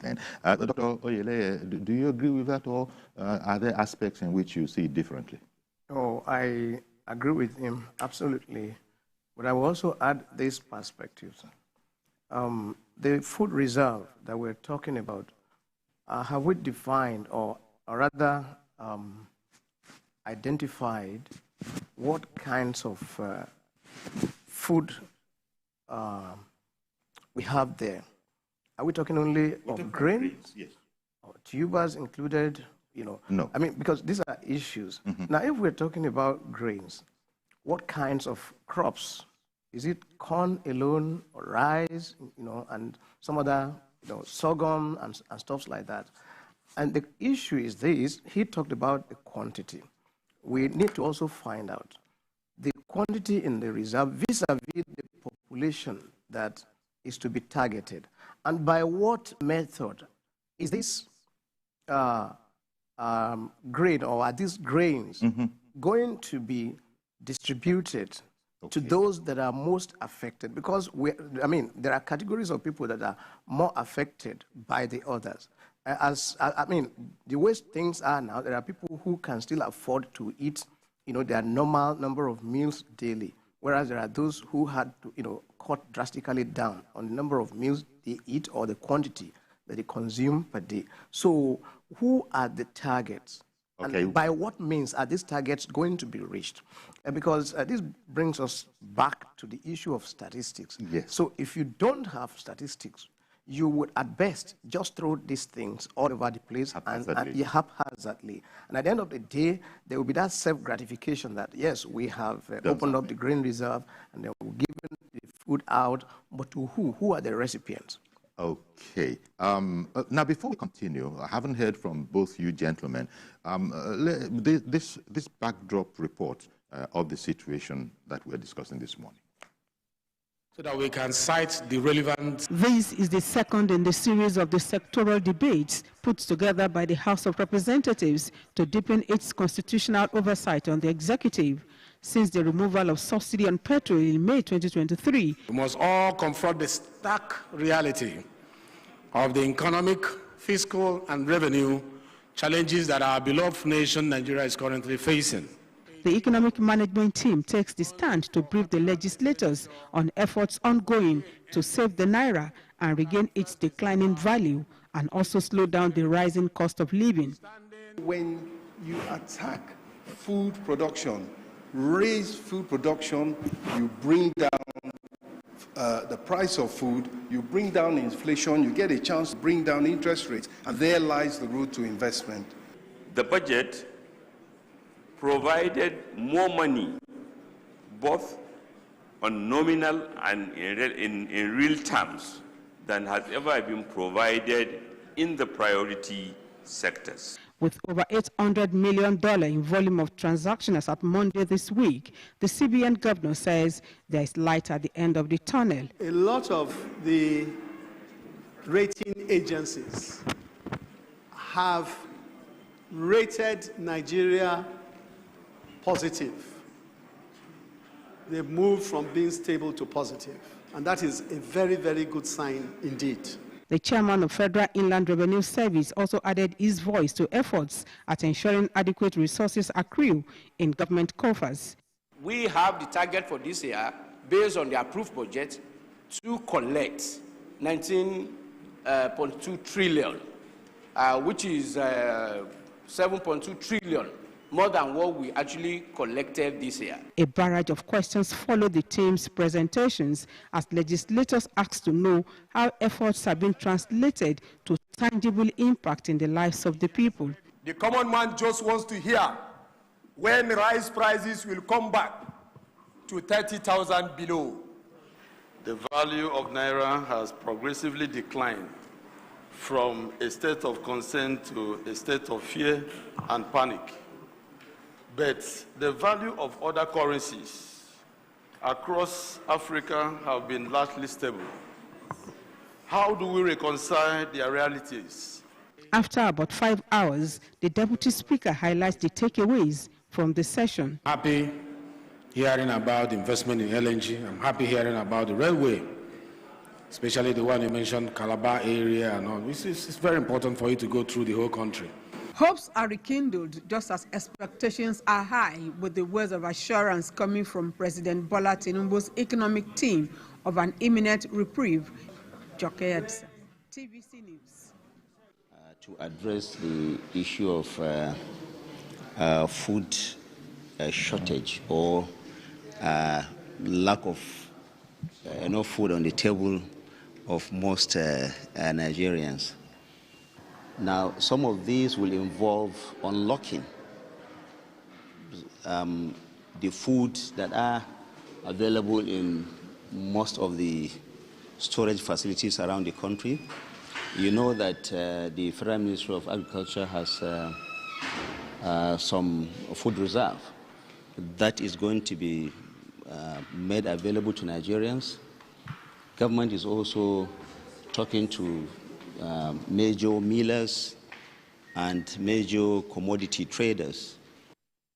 And Dr. Oyeleyer, do you agree with that, or are there aspects in which you see it differently? Oh, I agree with him, absolutely. But I will also add this perspective. The food reserve that we're talking about, have we defined or rather identified what kinds of food we have there? Are we talking only of grains? Yes. Or tubers included? You know, no. I mean, because these are issues. Now, if we're talking about grains, what kinds of crops? Is it corn alone or rice, you know, and some other, you know, sorghum and stuff like that? And the issue is this, he talked about the quantity. We need to also find out the quantity in the reserve vis-a-vis the population that is to be targeted. And by what method is this grain, or are these grains going to be distributed to those that are most affected? Because there are categories of people that are more affected by the others. The way things are now, there are people who can still afford to eat, you know, their normal number of meals daily, whereas there are those who had to, you know, cut drastically down on the number of meals they eat or the quantity that they consume per day. So who are the targets? Okay. And by what means are these targets going to be reached? Because this brings us back to the issue of statistics. Yes. So if you don't have statistics, you would at best just throw these things all over the place haphazardly. And at the end of the day, there will be that self-gratification that, yes, we have opened up the grain reserve and then we've given the food out, but to who? Who are the recipients? Okay. Now, before we continue, I haven't heard from both you gentlemen. This backdrop report of the situation that we're discussing this morning, so that we can cite the relevant. This is the second in the series of the sectoral debates put together by the House of Representatives to deepen its constitutional oversight on the executive since the removal of subsidy on petrol in May 2023. We must all confront the stark reality of the economic, fiscal, and revenue challenges that our beloved nation, Nigeria, is currently facing. The economic management team takes the stand to brief the legislators on efforts ongoing to save the naira and regain its declining value, and also slow down the rising cost of living. When you attack food production, raise food production, you bring down the price of food, you bring down inflation, you get a chance to bring down interest rates, and there lies the road to investment. The budget provided more money, both on nominal and in real terms, than has ever been provided in the priority sectors. With over $800 million in volume of transactions as at Monday this week, the CBN governor says there is light at the end of the tunnel. A lot of the rating agencies have rated Nigeria positive. They've moved from being stable to positive, and that is a very, very good sign indeed. The chairman of Federal Inland Revenue Service also added his voice to efforts at ensuring adequate resources accrue in government coffers. We have the target for this year, based on the approved budget, to collect 19.2 trillion, which is 7.2 trillion, more than what we actually collected this year. A barrage of questions followed the team's presentations as legislators asked to know how efforts have been translated to tangible impact in the lives of the people. The common man just wants to hear when rice prices will come back to 30,000 below. The value of Naira has progressively declined from a state of concern to a state of fear and panic. But the value of other currencies across Africa have been largely stable. How do we reconcile their realities? After about 5 hours, the Deputy Speaker highlights the takeaways from the session. Happy hearing about investment in LNG. I'm happy hearing about the railway. especially the one you mentioned, Calabar area and all. It's very important for you to go through the whole country. Hopes are rekindled just as expectations are high, with the words of assurance coming from President Bola Tinubu's economic team of an imminent reprieve. Joke Edson, TVC News. To address the issue of food shortage or lack of enough food on the table of most Nigerians. Now, some of these will involve unlocking the foods that are available in most of the storage facilities around the country. You know that the Federal Ministry of Agriculture has some food reserve that is going to be made available to Nigerians. Government is also talking to major millers and major commodity traders